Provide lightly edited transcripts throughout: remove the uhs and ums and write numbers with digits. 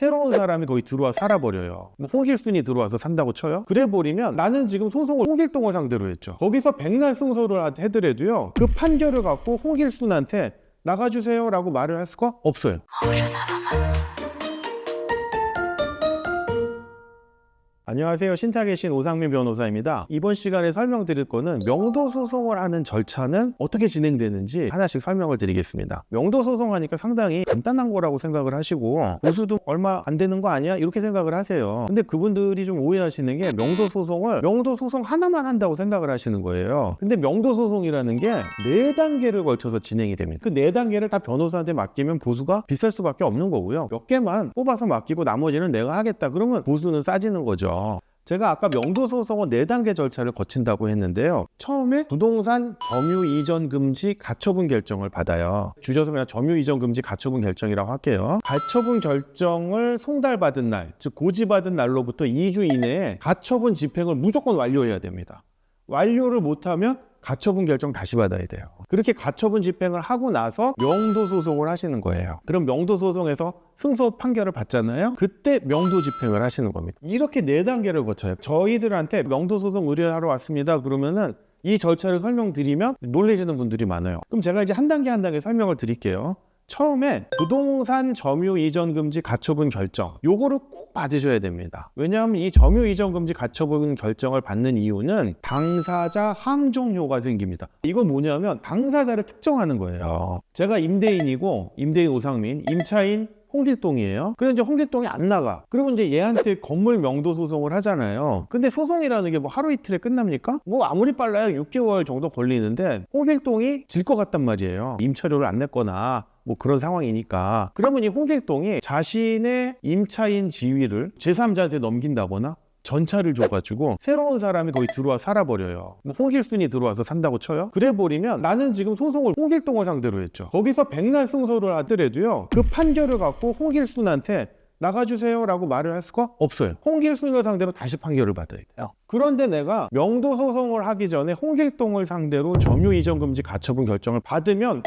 새로운 사람이 거기 들어와 살아버려요. 뭐 홍길순이 들어와서 산다고 쳐요. 그래버리면 나는 지금 소송을 홍길동을 상대로 했죠. 거기서 백날 승소를 해더라도요, 그 판결을 갖고 홍길순한테 나가주세요 라고 말을 할 수가 없어요. 안녕하세요. 신탁의 신 오상민 변호사입니다. 이번 시간에 설명드릴 거는 명도소송을 하는 절차는 어떻게 진행되는지 하나씩 설명을 드리겠습니다. 명도소송하니까 상당히 간단한 거라고 생각을 하시고 보수도 얼마 안 되는 거 아니야? 이렇게 생각을 하세요. 근데 그분들이 좀 오해하시는 게 명도소송 하나만 한다고 생각을 하시는 거예요. 근데 명도소송이라는 게 4단계를 걸쳐서 진행이 됩니다. 그 4단계를 다 변호사한테 맡기면 보수가 비쌀 수밖에 없는 거고요. 몇 개만 뽑아서 맡기고 나머지는 내가 하겠다 그러면 보수는 싸지는 거죠. 제가 아까 명도소송은 4단계 절차를 거친다고 했는데요. 처음에 부동산 점유 이전 금지 가처분 결정을 받아요. 줄여서 그냥 점유 이전 금지 가처분 결정이라고 할게요. 가처분 결정을 송달받은 날, 즉 고지받은 날로부터 2주 이내에 가처분 집행을 무조건 완료해야 됩니다. 완료를 못하면 가처분 결정 다시 받아야 돼요. 그렇게 가처분 집행을 하고 나서 명도소송을 하시는 거예요. 그럼 명도소송에서 승소 판결을 받잖아요. 그때 명도 집행을 하시는 겁니다. 이렇게 4단계를 거쳐요. 저희들한테 명도소송 의뢰하러 왔습니다 그러면은 이 절차를 설명드리면 놀라시는 분들이 많아요. 그럼 제가 이제 한 단계 한 단계 설명을 드릴게요. 처음에 부동산 점유 이전 금지 가처분 결정, 요거를 꼭 받으셔야 됩니다. 왜냐하면 이 점유 이전 금지 가처분 결정을 받는 이유는 당사자 항종료가 생깁니다. 이건 뭐냐면 당사자를 특정하는 거예요. 제가 임대인이고 임대인 오상민, 임차인 홍길동이에요. 그럼 이제 홍길동이 안 나가. 그러면 이제 얘한테 건물 명도 소송을 하잖아요. 근데 소송이라는 게 뭐 하루 이틀에 끝납니까? 뭐 아무리 빨라야 6개월 정도 걸리는데 홍길동이 질 것 같단 말이에요. 임차료를 안 냈거나 뭐 그런 상황이니까. 그러면 이 홍길동이 자신의 임차인 지위를 제3자한테 넘긴다거나 전차를 줘가지고 새로운 사람이 거기 들어와 살아버려요. 뭐 홍길순이 들어와서 산다고 쳐요. 그래버리면 나는 지금 소송을 홍길동을 상대로 했죠. 거기서 백날 승소를 하더라도요, 그 판결을 갖고 홍길순한테 나가주세요 라고 말을 할 수가 없어요. 홍길순을 상대로 다시 판결을 받아야 돼요. 그런데 내가 명도소송을 하기 전에 홍길동을 상대로 점유 이전 금지 가처분 결정을 받으면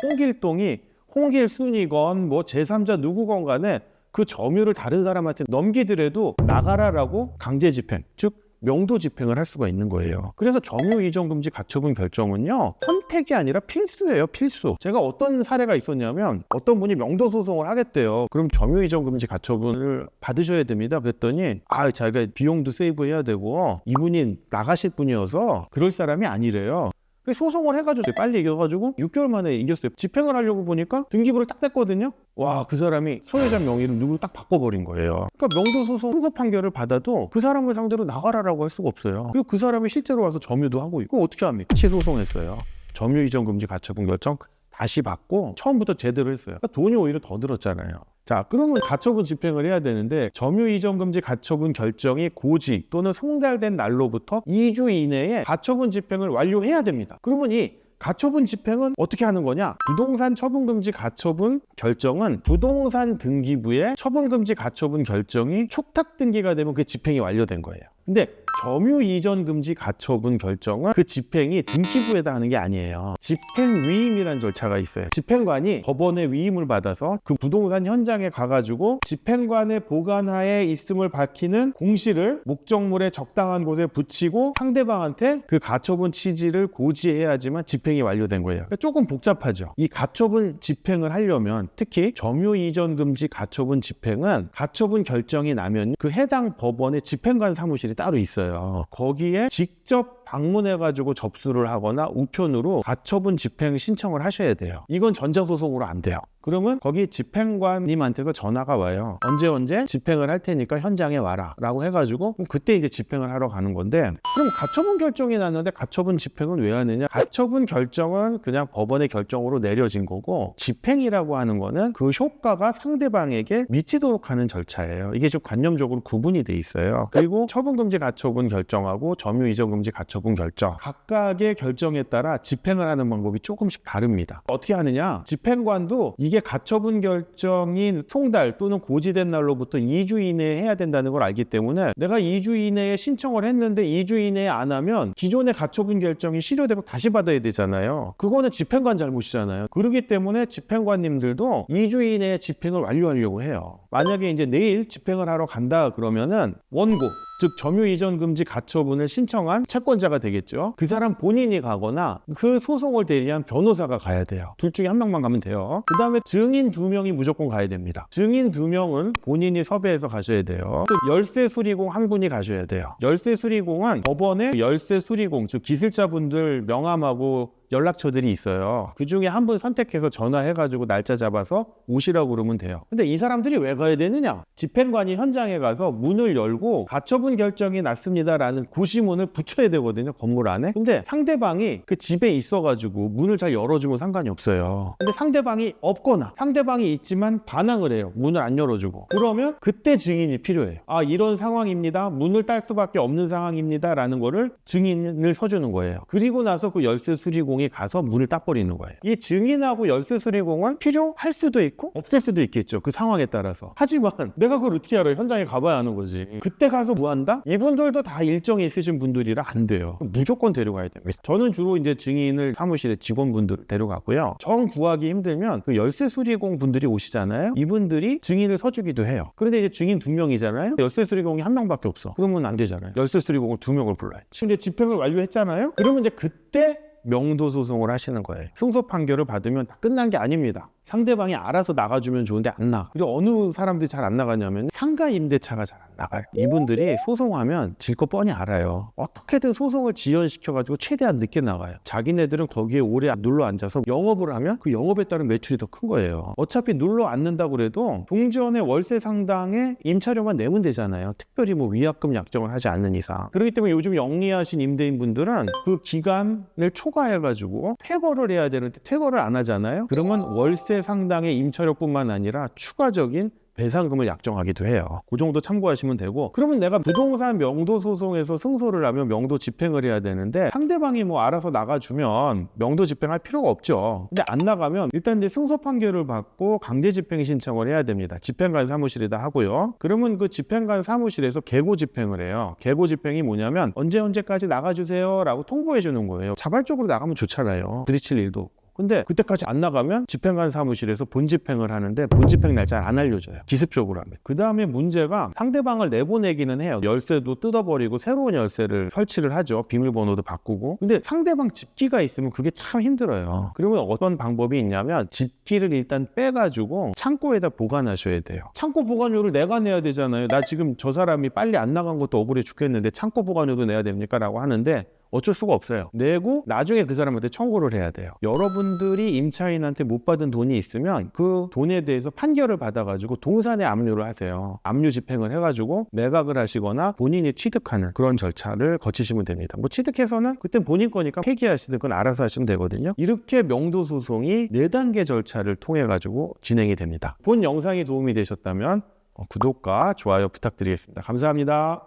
홍길순이건 뭐 제3자 누구건 간에 그 점유를 다른 사람한테 넘기더라도 나가라라고 강제 집행, 즉 명도 집행을 할 수가 있는 거예요. 그래서 점유 이전 금지 가처분 결정은요, 선택이 아니라 필수예요. 필수. 제가 어떤 사례가 있었냐면 어떤 분이 명도 소송을 하겠대요. 그럼 점유 이전 금지 가처분을 받으셔야 됩니다. 그랬더니 자기가 비용도 세이브해야 되고 이분이 나가실 분이어서 그럴 사람이 아니래요. 소송을 해가지고 빨리 이겨가지고 6개월 만에 이겼어요. 집행을 하려고 보니까 등기부를 딱 뗐거든요. 와, 그 사람이 소유자 명의를 누구로 딱 바꿔버린 거예요. 그러니까 명도소송 승소 판결을 받아도 그 사람을 상대로 나가라라고 할 수가 없어요. 그리고 그 사람이 실제로 와서 점유도 하고 있고 어떻게 합니까? 취소송했어요. 점유 이전 금지 가처분 결정 다시 받고 처음부터 제대로 했어요. 그러니까 돈이 오히려 더 들었잖아요. 자, 그러면 가처분 집행을 해야 되는데 점유 이전 금지 가처분 결정이 고지 또는 송달된 날로부터 2주 이내에 가처분 집행을 완료해야 됩니다. 그러면 이 가처분 집행은 어떻게 하는 거냐? 부동산 처분금지 가처분 결정은 부동산 등기부에 처분금지 가처분 결정이 촉탁 등기가 되면 그 집행이 완료된 거예요. 근데 점유 이전 금지 가처분 결정은 그 집행이 등기부에다 하는 게 아니에요. 집행위임이라는 절차가 있어요. 집행관이 법원의 위임을 받아서 그 부동산 현장에 가가지고 집행관의 보관하에 있음을 밝히는 공시를 목적물의 적당한 곳에 붙이고 상대방한테 그 가처분 취지를 고지해야지만 집행이 완료된 거예요. 그러니까 조금 복잡하죠. 이 가처분 집행을 하려면 특히 점유 이전 금지 가처분 집행은 가처분 결정이 나면 그 해당 법원의 집행관 사무실이 따로 있어요. 거기에 직접 방문해가지고 접수를 하거나 우편으로 가처분 집행 신청을 하셔야 돼요. 이건 전자소송으로 안 돼요. 그러면 거기 집행관님한테서 전화가 와요. 언제 집행을 할 테니까 현장에 와라 라고 해가지고 그때 이제 집행을 하러 가는 건데, 그럼 가처분 결정이 났는데 가처분 집행은 왜 하느냐? 가처분 결정은 그냥 법원의 결정으로 내려진 거고, 집행이라고 하는 거는 그 효과가 상대방에게 미치도록 하는 절차예요. 이게 좀 관념적으로 구분이 돼 있어요. 그리고 처분금지 가처분 결정하고 점유 이전 금지 가처분 가처분 결정, 각각의 결정에 따라 집행을 하는 방법이 조금씩 다릅니다. 어떻게 하느냐? 집행관도 이게 가처분 결정인 송달 또는 고지된 날로부터 2주 이내에 해야 된다는 걸 알기 때문에 내가 2주 이내에 신청을 했는데 2주 이내에 안 하면 기존의 가처분 결정이 실효되고 다시 받아야 되잖아요. 그거는 집행관 잘못이잖아요. 그렇기 때문에 집행관님들도 2주 이내에 집행을 완료하려고 해요. 만약에 이제 내일 집행을 하러 간다 그러면은 원고, 즉 점유 이전 금지 가처분을 신청한 채권자가 되겠죠. 그 사람 본인이 가거나 그 소송을 대리한 변호사가 가야 돼요. 둘 중에 한 명만 가면 돼요. 그 다음에 증인 2명이 무조건 가야 됩니다. 증인 2명은 본인이 섭외해서 가셔야 돼요. 또 열세 수리공 한 분이 가셔야 돼요. 열세 수리공은 법원에 열세 수리공, 즉 기술자분들 명함하고 연락처들이 있어요. 그 중에 한 분 선택해서 전화해가지고 날짜 잡아서 오시라고 그러면 돼요. 근데 이 사람들이 왜 가야 되느냐? 집행관이 현장에 가서 문을 열고 가처분 결정이 났습니다라는 고시문을 붙여야 되거든요, 건물 안에. 근데 상대방이 그 집에 있어가지고 문을 잘 열어주면 상관이 없어요. 근데 상대방이 없거나 상대방이 있지만 반항을 해요. 문을 안 열어주고. 그러면 그때 증인이 필요해요. 아, 이런 상황입니다. 문을 딸 수밖에 없는 상황입니다. 라는 거를 증인을 서주는 거예요. 그리고 나서 그 열쇠 수리공이 가서 문을 따버리는 거예요. 이 증인하고 열쇠 수리공은 필요할 수도 있고 없을 수도 있겠죠. 그 상황에 따라서. 하지만 내가 그걸 어떻게 알아요? 현장에 가봐야 하는 거지. 그때 가서 뭐 한다? 이분들도 다 일정이 있으신 분들이라 안 돼요. 무조건 데려가야 됩니다. 저는 주로 이제 증인을 사무실에 직원분들을 데려가고요. 정 구하기 힘들면 그 열쇠 수리공 분들이 오시잖아요. 이분들이 증인을 서주기도 해요. 그런데 이제 증인 2명이잖아요. 열쇠 수리공이 1명밖에 없어. 그러면 안 되잖아요. 열쇠 수리공을 2명을 불러야지. 근데 집행을 완료했잖아요. 그러면 이제 그때 명도 소송을 하시는 거예요. 승소 판결을 받으면 다 끝난 게 아닙니다. 상대방이 알아서 나가주면 좋은데 안 나가. 그리고 어느 사람들이 잘 안 나가냐면 상가 임대차가 잘 안 나가요. 이분들이 소송하면 질 거 뻔히 알아요. 어떻게든 소송을 지연시켜가지고 최대한 늦게 나가요. 자기네들은 거기에 오래 눌러 앉아서 영업을 하면 그 영업에 따른 매출이 더 큰 거예요. 어차피 눌러 앉는다고 그래도 동전의 월세 상당의 임차료만 내면 되잖아요. 특별히 뭐 위약금 약정을 하지 않는 이상. 그렇기 때문에 요즘 영리하신 임대인분들은 그 기간을 초과해가지고 퇴거를 해야 되는데 퇴거를 안 하잖아요. 그러면 월세 상당의 임차료뿐만 아니라 추가적인 배상금을 약정하기도 해요. 그 정도 참고하시면 되고, 그러면 내가 부동산 명도 소송에서 승소를 하면 명도 집행을 해야 되는데 상대방이 뭐 알아서 나가주면 명도 집행할 필요가 없죠. 근데 안 나가면 일단 이제 승소 판결을 받고 강제 집행 신청을 해야 됩니다. 집행관 사무실에다 하고요. 그러면 그 집행관 사무실에서 계고 집행을 해요. 계고 집행이 뭐냐면 언제까지 나가주세요 라고 통보해 주는 거예요. 자발적으로 나가면 좋잖아요. 부딪힐 일도 없고. 근데 그때까지 안 나가면 집행관 사무실에서 본집행을 하는데 본집행 날짜를 안 알려줘요. 기습적으로 하면. 그 다음에 문제가 상대방을 내보내기는 해요. 열쇠도 뜯어버리고 새로운 열쇠를 설치를 하죠. 비밀번호도 바꾸고. 근데 상대방 집기가 있으면 그게 참 힘들어요. 그러면 어떤 방법이 있냐면 집기를 일단 빼가지고 창고에다 보관하셔야 돼요. 창고 보관료를 내가 내야 되잖아요. 나 지금 저 사람이 빨리 안 나간 것도 억울해 죽겠는데 창고 보관료도 내야 됩니까? 라고 하는데 어쩔 수가 없어요. 내고 나중에 그 사람한테 청구를 해야 돼요. 여러분들이 임차인한테 못 받은 돈이 있으면 그 돈에 대해서 판결을 받아가지고 동산에 압류를 하세요. 압류 집행을 해가지고 매각을 하시거나 본인이 취득하는 그런 절차를 거치시면 됩니다. 뭐 취득해서는 그때 본인 거니까 폐기하시든 그건 알아서 하시면 되거든요. 이렇게 명도 소송이 4단계 절차를 통해가지고 진행이 됩니다. 본 영상이 도움이 되셨다면 구독과 좋아요 부탁드리겠습니다. 감사합니다.